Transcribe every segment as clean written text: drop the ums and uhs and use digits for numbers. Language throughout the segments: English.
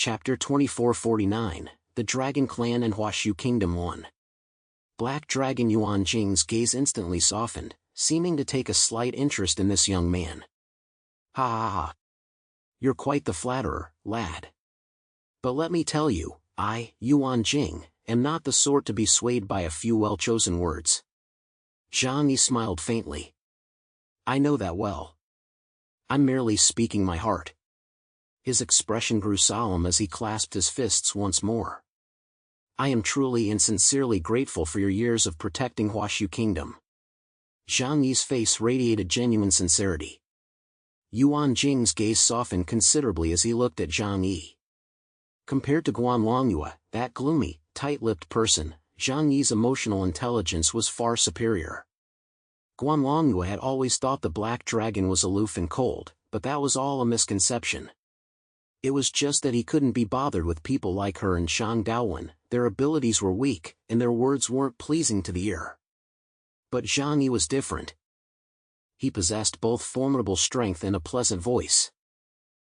Chapter 2449, The Dragon Clan and Huashu Kingdom 1. Black Dragon Yuan Jing's gaze instantly softened, seeming to take a slight interest in this young man. Ha ha ha. You're quite the flatterer, lad. But let me tell you, I, Yuan Jing, am not the sort to be swayed by a few well-chosen words. Zhang Yi smiled faintly. I know that well. I'm merely speaking my heart. His expression grew solemn as he clasped his fists once more. I am truly and sincerely grateful for your years of protecting Huashu Kingdom. Zhang Yi's face radiated genuine sincerity. Yuan Jing's gaze softened considerably as he looked at Zhang Yi. Compared to Guan Longyue, that gloomy, tight-lipped person, Zhang Yi's emotional intelligence was far superior. Guan Longyue had always thought the Black Dragon was aloof and cold, but that was all a misconception. It was just that he couldn't be bothered with people like her and Shang Daowen. Their abilities were weak, and their words weren't pleasing to the ear. But Zhang Yi was different. He possessed both formidable strength and a pleasant voice.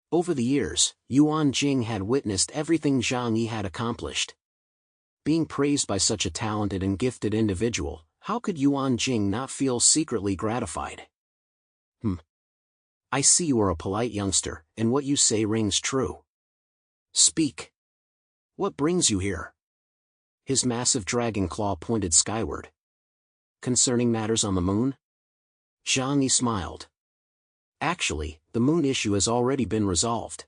Over the years, Yuan Jing had witnessed everything Zhang Yi had accomplished. Being praised by such a talented and gifted individual, how could Yuan Jing not feel secretly gratified? I see you are a polite youngster, and what you say rings true. Speak. What brings you here? His massive dragon claw pointed skyward. Concerning matters on the moon? Zhang Yi smiled. Actually, the moon issue has already been resolved.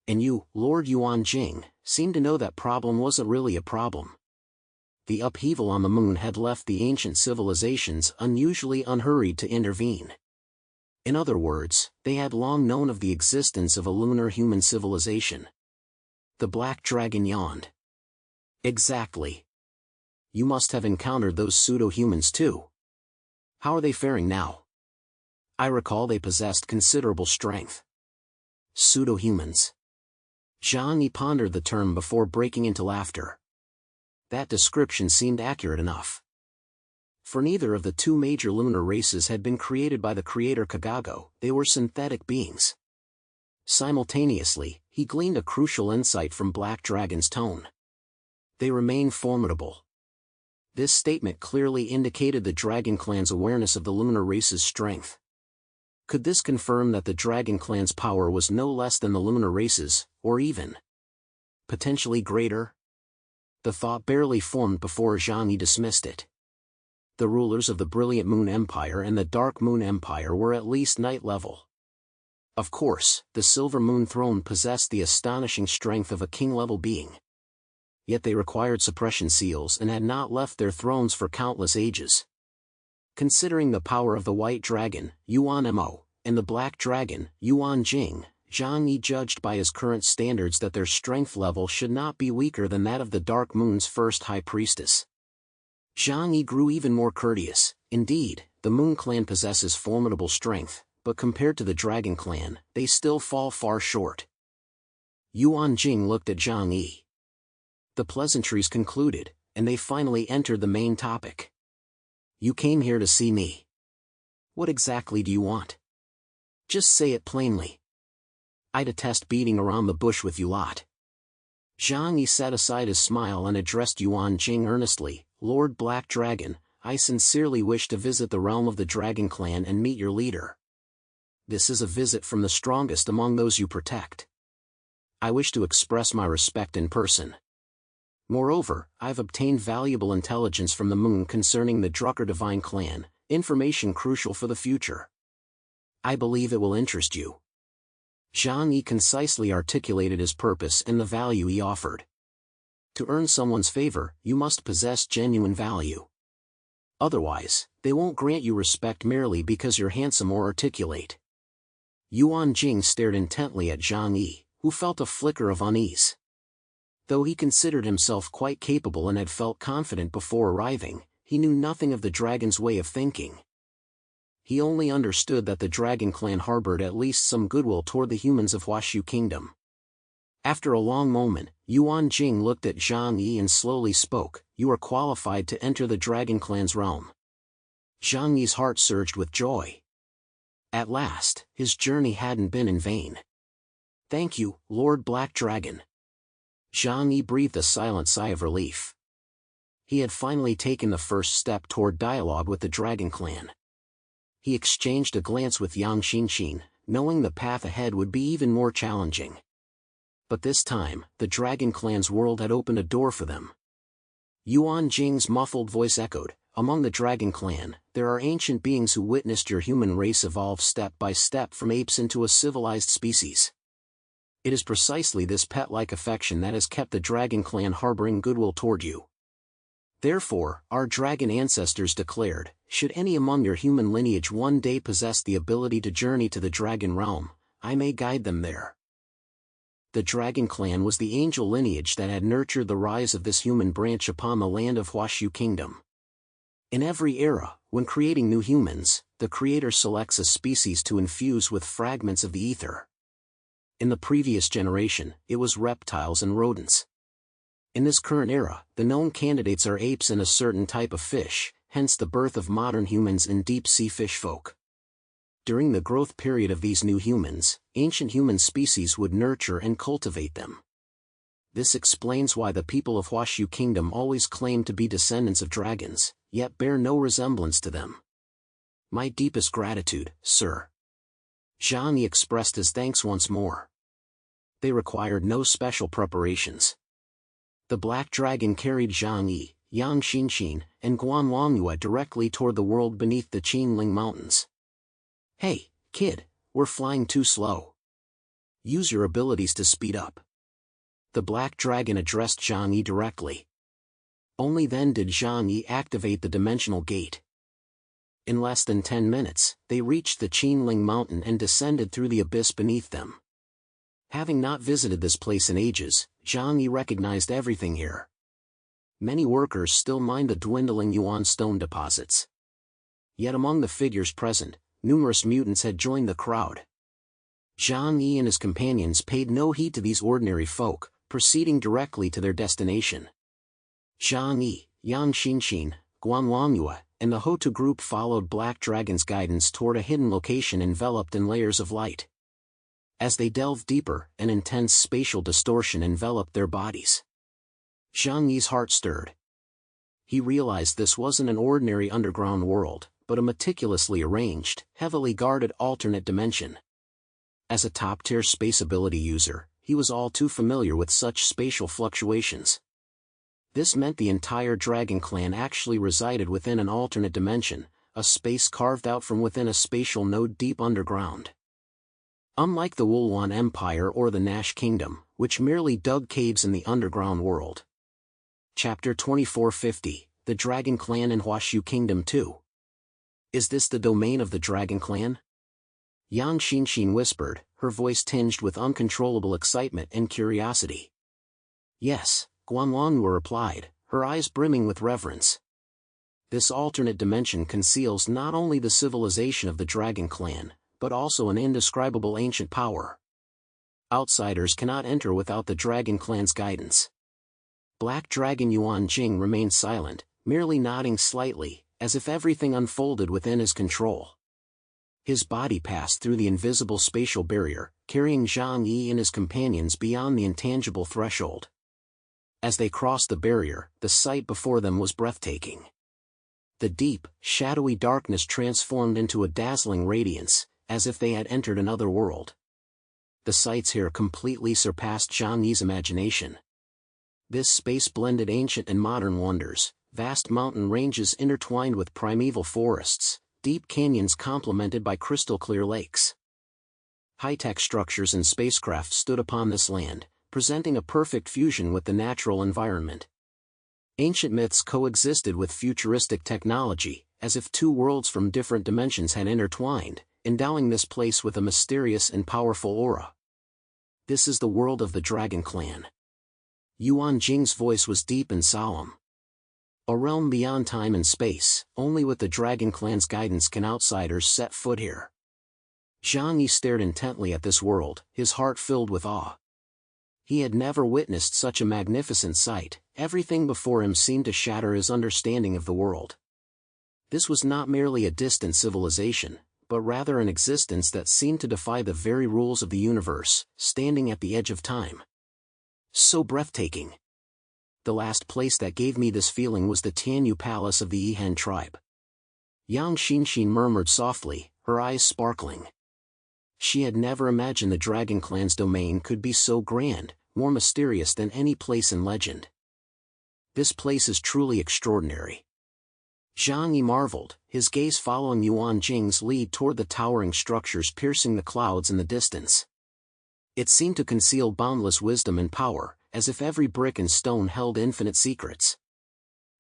And you, Lord Yuan Jing, seem to know that problem wasn't really a problem. The upheaval on the moon had left the ancient civilizations unusually unhurried to intervene. In other words, they had long known of the existence of a lunar human civilization. The Black Dragon yawned. Exactly. You must have encountered those pseudo-humans too. How are they faring now? I recall they possessed considerable strength. Pseudo-humans. Zhang Yi pondered the term before breaking into laughter. That description seemed accurate enough. For neither of the two major lunar races had been created by the creator Kagago, they were synthetic beings. Simultaneously, he gleaned a crucial insight from Black Dragon's tone. They remain formidable. This statement clearly indicated the Dragon Clan's awareness of the lunar race's strength. Could this confirm that the Dragon Clan's power was no less than the lunar race's, or even potentially greater? The thought barely formed before Zhang Yi dismissed it. The rulers of the Brilliant Moon Empire and the Dark Moon Empire were at least night level. Of course, the Silver Moon Throne possessed the astonishing strength of a king-level being. Yet they required suppression seals and had not left their thrones for countless ages. Considering the power of the White Dragon, Yuan Mo, and the Black Dragon, Yuan Jing, Zhang Yi judged by his current standards that their strength level should not be weaker than that of the Dark Moon's first High Priestess. Zhang Yi grew even more courteous. Indeed, the Moon Clan possesses formidable strength, but compared to the Dragon Clan, they still fall far short. Yuan Jing looked at Zhang Yi. The pleasantries concluded, and they finally entered the main topic. You came here to see me. What exactly do you want? Just say it plainly. I detest beating around the bush with you lot. Zhang Yi set aside his smile and addressed Yuan Jing earnestly. Lord Black Dragon, I sincerely wish to visit the realm of the Dragon Clan and meet your leader. This is a visit from the strongest among those you protect. I wish to express my respect in person. Moreover, I've obtained valuable intelligence from the moon concerning the Drucker Divine Clan, information crucial for the future. I believe it will interest you. Zhang Yi concisely articulated his purpose and the value he offered. To earn someone's favor, you must possess genuine value. Otherwise, they won't grant you respect merely because you're handsome or articulate. Yuan Jing stared intently at Zhang Yi, who felt a flicker of unease. Though he considered himself quite capable and had felt confident before arriving, he knew nothing of the dragon's way of thinking. He only understood that the Dragon Clan harbored at least some goodwill toward the humans of Huashu Kingdom. After a long moment, Yuan Jing looked at Zhang Yi and slowly spoke, You are qualified to enter the Dragon Clan's realm. Zhang Yi's heart surged with joy. At last, his journey hadn't been in vain. Thank you, Lord Black Dragon. Zhang Yi breathed a silent sigh of relief. He had finally taken the first step toward dialogue with the Dragon Clan. He exchanged a glance with Yang Xinxin, knowing the path ahead would be even more challenging. But this time, the Dragon Clan's world had opened a door for them. Yuan Jing's muffled voice echoed, "Among the Dragon Clan, there are ancient beings who witnessed your human race evolve step by step from apes into a civilized species. It is precisely this pet-like affection that has kept the Dragon Clan harboring goodwill toward you. Therefore, our dragon ancestors declared, should any among your human lineage one day possess the ability to journey to the Dragon Realm, I may guide them there." The Dragon Clan was the angel lineage that had nurtured the rise of this human branch upon the land of Huashu Kingdom. In every era, when creating new humans, the creator selects a species to infuse with fragments of the ether. In the previous generation, it was reptiles and rodents. In this current era, the known candidates are apes and a certain type of fish, hence the birth of modern humans and deep-sea fish folk. During the growth period of these new humans, ancient human species would nurture and cultivate them. This explains why the people of Huashu Kingdom always claim to be descendants of dragons, yet bear no resemblance to them. My deepest gratitude, sir. Zhang Yi expressed his thanks once more. They required no special preparations. The Black Dragon carried Zhang Yi, Yang Xinxin, and Guan Longyue directly toward the world beneath the Qinling Mountains. "Hey, kid, we're flying too slow. Use your abilities to speed up." The Black Dragon addressed Zhang Yi directly. Only then did Zhang Yi activate the dimensional gate. In less than 10 minutes, they reached the Qinling Mountain and descended through the abyss beneath them. Having not visited this place in ages, Zhang Yi recognized everything here. Many workers still mined the dwindling Yuan stone deposits. Yet among the figures present, numerous mutants had joined the crowd. Zhang Yi and his companions paid no heed to these ordinary folk, proceeding directly to their destination. Zhang Yi, Yang Xinxin, Guan Longyue, and the Hotu group followed Black Dragon's guidance toward a hidden location enveloped in layers of light. As they delved deeper, an intense spatial distortion enveloped their bodies. Zhang Yi's heart stirred. He realized this wasn't an ordinary underground world, but a meticulously arranged, heavily guarded alternate dimension. As a top-tier space ability user, he was all too familiar with such spatial fluctuations. This meant the entire Dragon Clan actually resided within an alternate dimension, a space carved out from within a spatial node deep underground. Unlike the Wulwan Empire or the Nash Kingdom, which merely dug caves in the underground world. Chapter 2450, The Dragon Clan in Huashu Kingdom 2. Is this the domain of the Dragon Clan? Yang Xinxin whispered, her voice tinged with uncontrollable excitement and curiosity. Yes, Guan Longyue replied, her eyes brimming with reverence. This alternate dimension conceals not only the civilization of the Dragon Clan, but also an indescribable ancient power. Outsiders cannot enter without the Dragon Clan's guidance. Black Dragon Yuan Jing remained silent, merely nodding slightly, as if everything unfolded within his control. His body passed through the invisible spatial barrier, carrying Zhang Yi and his companions beyond the intangible threshold. As they crossed the barrier, the sight before them was breathtaking. The deep, shadowy darkness transformed into a dazzling radiance, as if they had entered another world. The sights here completely surpassed Zhang Yi's imagination. This space blended ancient and modern wonders, vast mountain ranges intertwined with primeval forests, deep canyons complemented by crystal-clear lakes. High-tech structures and spacecraft stood upon this land, presenting a perfect fusion with the natural environment. Ancient myths coexisted with futuristic technology, as if two worlds from different dimensions had intertwined, endowing this place with a mysterious and powerful aura. This is the world of the Dragon Clan. Yuan Jing's voice was deep and solemn. A realm beyond time and space, only with the Dragon Clan's guidance can outsiders set foot here. Zhang Yi stared intently at this world, his heart filled with awe. He had never witnessed such a magnificent sight, everything before him seemed to shatter his understanding of the world. This was not merely a distant civilization, but rather an existence that seemed to defy the very rules of the universe, standing at the edge of time. So breathtaking. The last place that gave me this feeling was the Tianyu Palace of the Yihan tribe. Yang Xinxin murmured softly, her eyes sparkling. She had never imagined the Dragon Clan's domain could be so grand, more mysterious than any place in legend. This place is truly extraordinary. Zhang Yi marveled, his gaze following Yuan Jing's lead toward the towering structures piercing the clouds in the distance. It seemed to conceal boundless wisdom and power, as if every brick and stone held infinite secrets.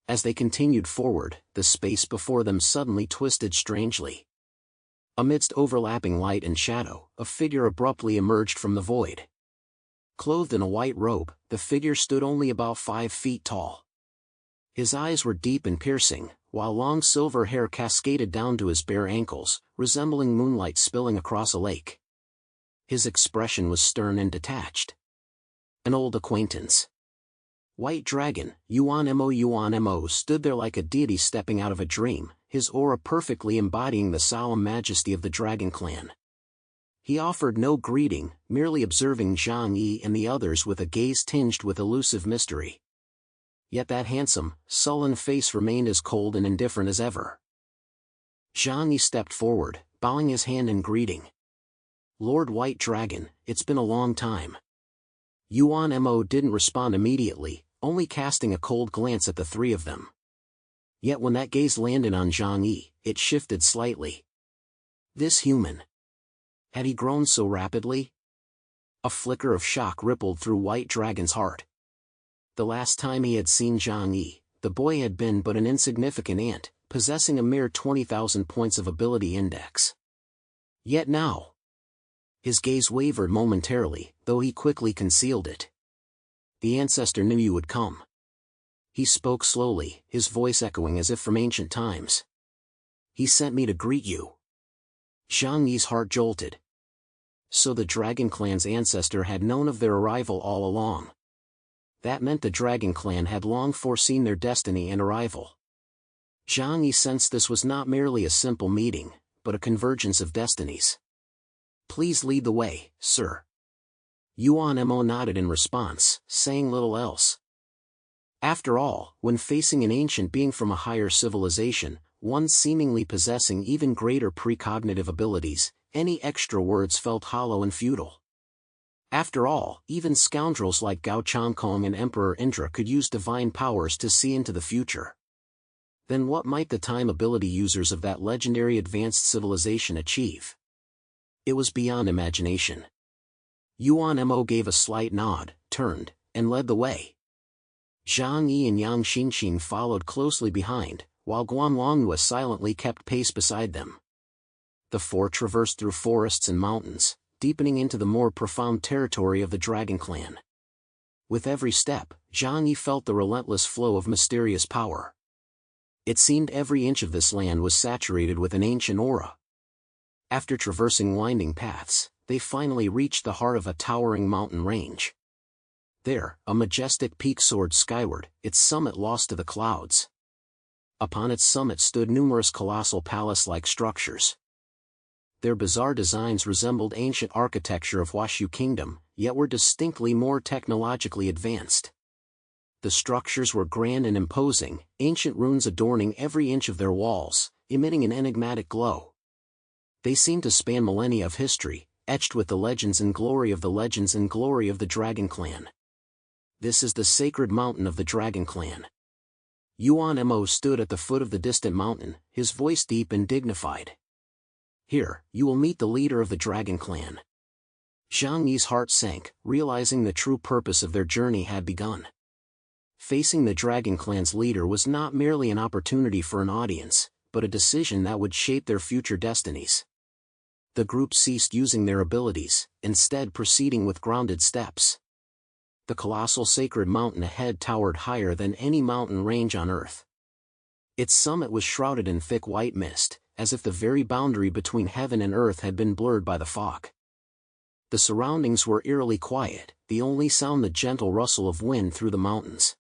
As they continued forward, the space before them suddenly twisted strangely. Amidst overlapping light and shadow, a figure abruptly emerged from the void. Clothed in a white robe, the figure stood only about 5 feet tall. His eyes were deep and piercing, while long silver hair cascaded down to his bare ankles, resembling moonlight spilling across a lake. His expression was stern and detached. An old acquaintance. White Dragon, Yuan Mo stood there like a deity stepping out of a dream, his aura perfectly embodying the solemn majesty of the Dragon Clan. He offered no greeting, merely observing Zhang Yi and the others with a gaze tinged with elusive mystery. Yet that handsome, sullen face remained as cold and indifferent as ever. Zhang Yi stepped forward, bowing his hand in greeting. "Lord White Dragon, it's been a long time." Yuan Mo didn't respond immediately, only casting a cold glance at the three of them. Yet when that gaze landed on Zhang Yi, it shifted slightly. This human. Had he grown so rapidly? A flicker of shock rippled through White Dragon's heart. The last time he had seen Zhang Yi, the boy had been but an insignificant ant, possessing a mere 20,000 points of ability index. Yet now... His gaze wavered momentarily, though he quickly concealed it. "The ancestor knew you would come." He spoke slowly, his voice echoing as if from ancient times. "He sent me to greet you." Zhang Yi's heart jolted. So the Dragon Clan's ancestor had known of their arrival all along. That meant the Dragon Clan had long foreseen their destiny and arrival. Zhang Yi sensed this was not merely a simple meeting, but a convergence of destinies. "Please lead the way, sir." Yuan Mo nodded in response, saying little else. After all, when facing an ancient being from a higher civilization, one seemingly possessing even greater precognitive abilities, any extra words felt hollow and futile. After all, even scoundrels like Gao Changkong and Emperor Indra could use divine powers to see into the future. Then what might the time ability users of that legendary advanced civilization achieve? It was beyond imagination. Yuan Mo gave a slight nod, turned, and led the way. Zhang Yi and Yang Xinxin followed closely behind, while Guanlongyue silently kept pace beside them. The four traversed through forests and mountains, deepening into the more profound territory of the Dragon Clan. With every step, Zhang Yi felt the relentless flow of mysterious power. It seemed every inch of this land was saturated with an ancient aura. After traversing winding paths, they finally reached the heart of a towering mountain range. There, a majestic peak soared skyward, its summit lost to the clouds. Upon its summit stood numerous colossal palace-like structures. Their bizarre designs resembled ancient architecture of Huashu Kingdom, yet were distinctly more technologically advanced. The structures were grand and imposing, ancient runes adorning every inch of their walls, emitting an enigmatic glow. They seemed to span millennia of history, etched with the legends and glory of the Dragon Clan. "This is the sacred mountain of the Dragon Clan." Yuan Mo stood at the foot of the distant mountain, his voice deep and dignified. "Here, you will meet the leader of the Dragon Clan." Zhang Yi's heart sank, realizing the true purpose of their journey had begun. Facing the Dragon Clan's leader was not merely an opportunity for an audience, but a decision that would shape their future destinies. The group ceased using their abilities, instead proceeding with grounded steps. The colossal sacred mountain ahead towered higher than any mountain range on Earth. Its summit was shrouded in thick white mist, as if the very boundary between heaven and earth had been blurred by the fog. The surroundings were eerily quiet, the only sound the gentle rustle of wind through the mountains.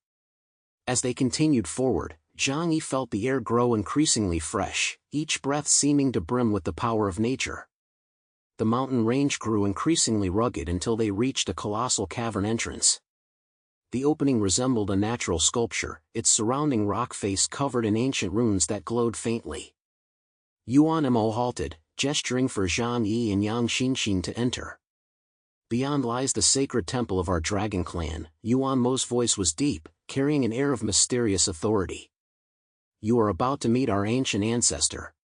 As they continued forward, Zhang Yi felt the air grow increasingly fresh, each breath seeming to brim with the power of nature. The mountain range grew increasingly rugged until they reached a colossal cavern entrance. The opening resembled a natural sculpture, its surrounding rock face covered in ancient runes that glowed faintly. Yuan Mo halted, gesturing for Zhang Yi and Yang Xinxin to enter. Beyond lies the sacred temple of our dragon clan. Yuan Mo's voice was deep, carrying an air of mysterious authority. You are about to meet our ancient ancestor.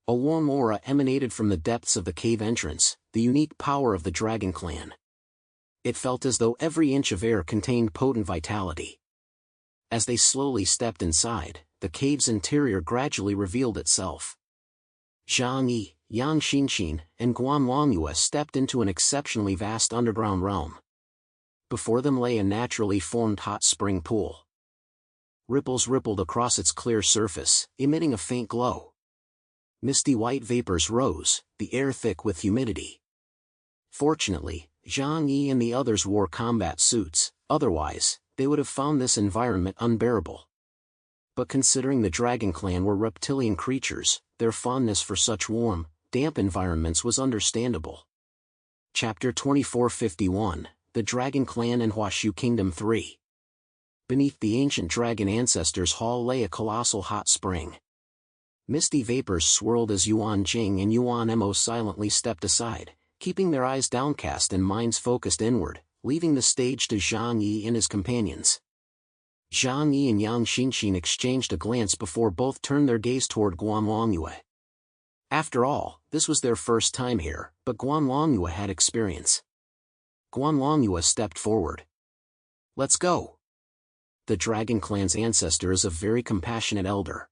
A warm aura emanated from the depths of the cave entrance, the unique power of the dragon clan. It felt as though every inch of air contained potent vitality. As they slowly stepped inside, the cave's interior gradually revealed itself. Zhang Yi, Yang Xinxin, and Guan Longyue stepped into an exceptionally vast underground realm. Before them lay a naturally formed hot spring pool. Ripples rippled across its clear surface, emitting a faint glow. Misty white vapors rose, the air thick with humidity. Fortunately, Zhang Yi and the others wore combat suits, otherwise, they would have found this environment unbearable. But considering the Dragon Clan were reptilian creatures, their fondness for such warm, damp environments was understandable. Chapter 2451, The Dragon Clan and Huashu Kingdom 3. Beneath the ancient dragon ancestors' hall lay a colossal hot spring. Misty vapors swirled as Yuan Jing and Yuan Mo silently stepped aside, keeping their eyes downcast and minds focused inward, leaving the stage to Zhang Yi and his companions. Zhang Yi and Yang Xinxin exchanged a glance before both turned their gaze toward Guan Longyue. After all, this was their first time here, but Guan Longyue had experience. Guan Longyue stepped forward. Let's go. The Dragon Clan's ancestor is a very compassionate elder.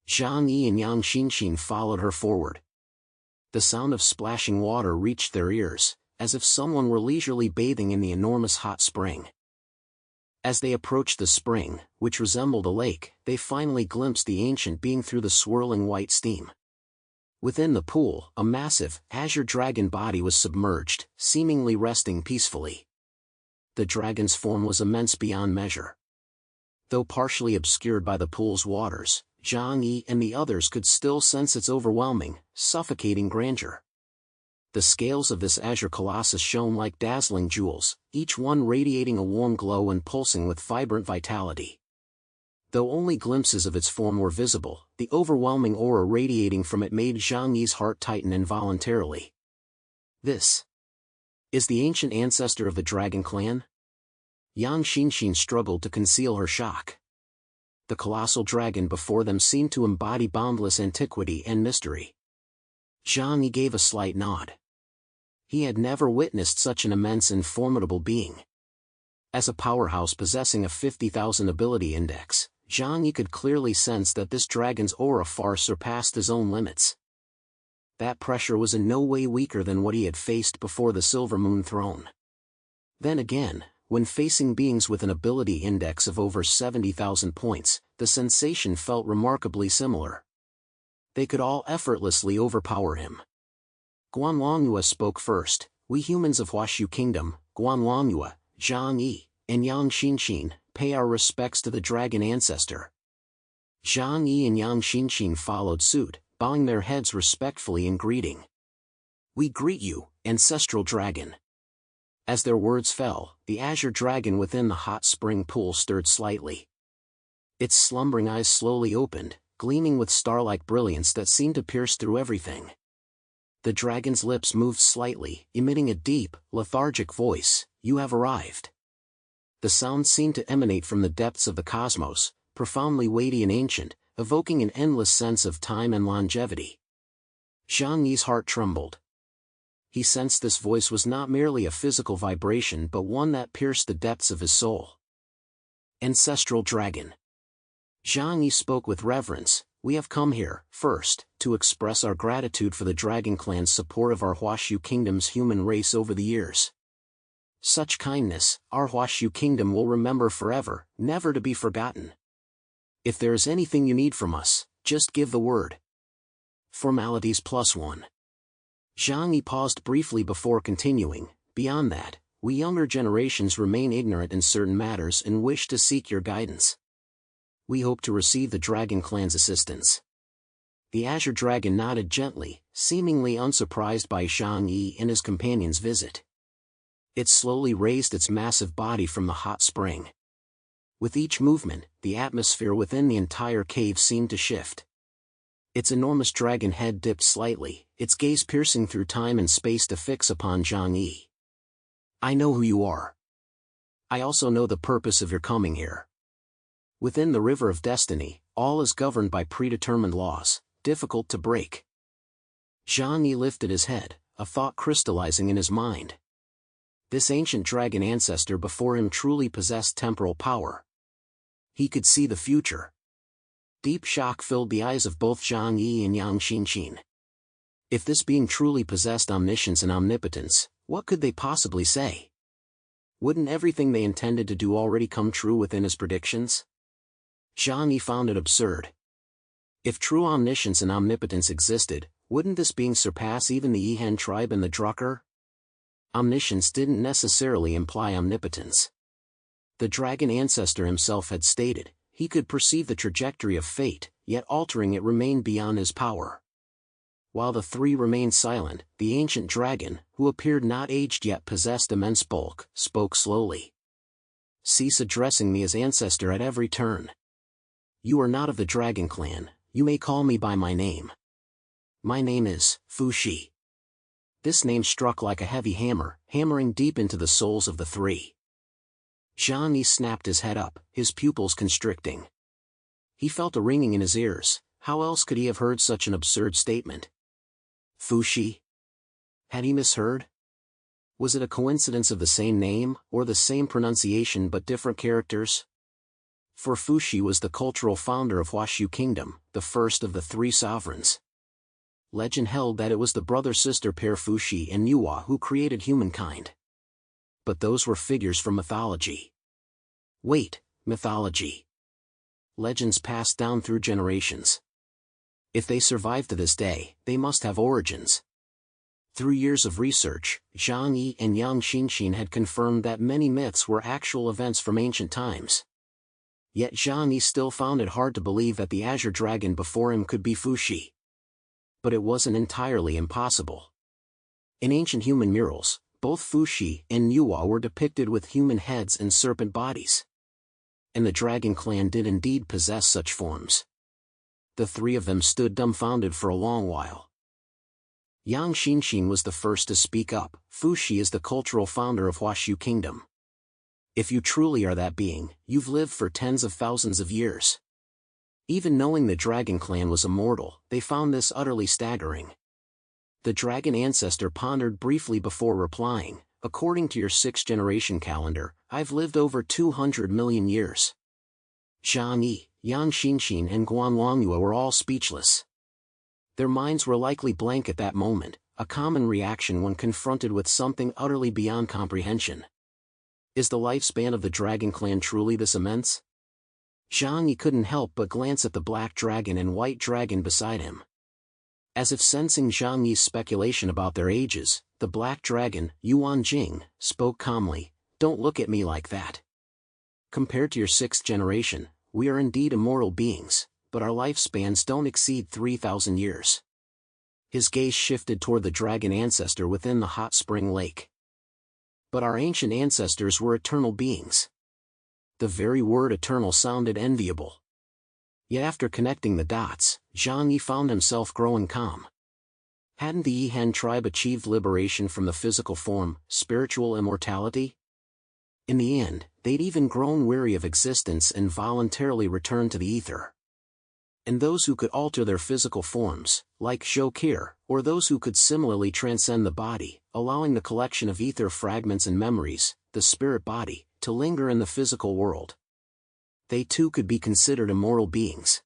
Zhang Yi and Yang Xinxin followed her forward. The sound of splashing water reached their ears, as if someone were leisurely bathing in the enormous hot spring. As they approached the spring, which resembled a lake, they finally glimpsed the ancient being through the swirling white steam. Within the pool, a massive, azure dragon body was submerged, seemingly resting peacefully. The dragon's form was immense beyond measure. Though partially obscured by the pool's waters, Zhang Yi and the others could still sense its overwhelming, suffocating grandeur. The scales of this azure colossus shone like dazzling jewels, each one radiating a warm glow and pulsing with vibrant vitality. Though only glimpses of its form were visible, the overwhelming aura radiating from it made Zhang Yi's heart tighten involuntarily. This is the ancient ancestor of the Dragon Clan? Yang Xinxin struggled to conceal her shock. The colossal dragon before them seemed to embody boundless antiquity and mystery. Zhang Yi gave a slight nod. He had never witnessed such an immense and formidable being. As a powerhouse possessing a 50,000 ability index, Zhang Yi could clearly sense that this dragon's aura far surpassed his own limits. That pressure was in no way weaker than what he had faced before the Silver Moon Throne. Then again, when facing beings with an ability index of over 70,000 points, the sensation felt remarkably similar. They could all effortlessly overpower him. Guan Longyue spoke first. We humans of Huashu Kingdom, Guan Longyue, Zhang Yi, and Yang Xinxin, pay our respects to the dragon ancestor. Zhang Yi and Yang Xinxin followed suit, bowing their heads respectfully in greeting. We greet you, ancestral dragon. As their words fell, the azure dragon within the hot spring pool stirred slightly. Its slumbering eyes slowly opened, gleaming with star-like brilliance that seemed to pierce through everything. The dragon's lips moved slightly, emitting a deep, lethargic voice, "You have arrived." The sound seemed to emanate from the depths of the cosmos, profoundly weighty and ancient, evoking an endless sense of time and longevity. Zhang Yi's heart trembled. He sensed this voice was not merely a physical vibration but one that pierced the depths of his soul. Ancestral dragon. Zhang Yi spoke with reverence. We have come here, first, to express our gratitude for the Dragon Clan's support of our Huashu Kingdom's human race over the years. Such kindness, our Huashu Kingdom will remember forever, never to be forgotten. If there is anything you need from us, just give the word. Formalities +1. Zhang Yi paused briefly before continuing. Beyond that, we younger generations remain ignorant in certain matters and wish to seek your guidance. We hope to receive the Dragon Clan's assistance. The Azure Dragon nodded gently, seemingly unsurprised by Zhang Yi and his companion's visit. It slowly raised its massive body from the hot spring. With each movement, the atmosphere within the entire cave seemed to shift. Its enormous dragon head dipped slightly, its gaze piercing through time and space to fix upon Zhang Yi. I know who you are. I also know the purpose of your coming here. Within the river of destiny, all is governed by predetermined laws, difficult to break. Zhang Yi lifted his head, a thought crystallizing in his mind. This ancient dragon ancestor before him truly possessed temporal power. He could see the future. Deep shock filled the eyes of both Zhang Yi and Yang Xinxin. If this being truly possessed omniscience and omnipotence, what could they possibly say? Wouldn't everything they intended to do already come true within his predictions? Zhang Yi found it absurd. If true omniscience and omnipotence existed, wouldn't this being surpass even the Yihan tribe and the Drucker? Omniscience didn't necessarily imply omnipotence. The dragon ancestor himself had stated, he could perceive the trajectory of fate, yet altering it remained beyond his power. While the three remained silent, the ancient dragon, who appeared not aged yet possessed immense bulk, spoke slowly. Cease addressing me as ancestor at every turn. You are not of the dragon clan, you may call me by my name. My name is Fuxi. This name struck like a heavy hammer, hammering deep into the souls of the three. Zhang Yi snapped his head up, his pupils constricting. He felt a ringing in his ears. How else could he have heard such an absurd statement? Fuxi? Had he misheard? Was it a coincidence of the same name, or the same pronunciation but different characters? For Fuxi was the cultural founder of Huashu Kingdom, the first of the three sovereigns. Legend held that it was the brother-sister pair Fuxi and Yuhua who created humankind. But those were figures from mythology. Wait, mythology. Legends passed down through generations. If they survive to this day, they must have origins. Through years of research, Zhang Yi and Yang Xinxin had confirmed that many myths were actual events from ancient times. Yet Zhang Yi still found it hard to believe that the azure dragon before him could be Fuxi. But it wasn't entirely impossible. In ancient human murals, both Fuxi and Yuhua were depicted with human heads and serpent bodies. And the dragon clan did indeed possess such forms. The three of them stood dumbfounded for a long while. Yang Xinxin was the first to speak up. Fuxi is the cultural founder of Huashu Kingdom. If you truly are that being, you've lived for tens of thousands of years. Even knowing the dragon clan was immortal, they found this utterly staggering. The dragon ancestor pondered briefly before replying, according to your 6th-generation calendar, I've lived over 200 million years. Zhang Yi, Yang Xinxin and Guan Longyue were all speechless. Their minds were likely blank at that moment, a common reaction when confronted with something utterly beyond comprehension. Is the lifespan of the dragon clan truly this immense? Zhang Yi couldn't help but glance at the black dragon and white dragon beside him. As if sensing Zhang Yi's speculation about their ages, the black dragon, Yuan Jing, spoke calmly, don't look at me like that. Compared to your 6th generation, we are indeed immortal beings, but our lifespans don't exceed 3,000 years. His gaze shifted toward the dragon ancestor within the hot spring lake. But our ancient ancestors were eternal beings. The very word eternal sounded enviable. Yet after connecting the dots, Zhang Yi found himself growing calm. Hadn't the Yihan tribe achieved liberation from the physical form, spiritual immortality? In the end, they'd even grown weary of existence and voluntarily returned to the ether. And those who could alter their physical forms, like Zhokir, or those who could similarly transcend the body, allowing the collection of ether fragments and memories, the spirit body, to linger in the physical world. They too could be considered immortal beings.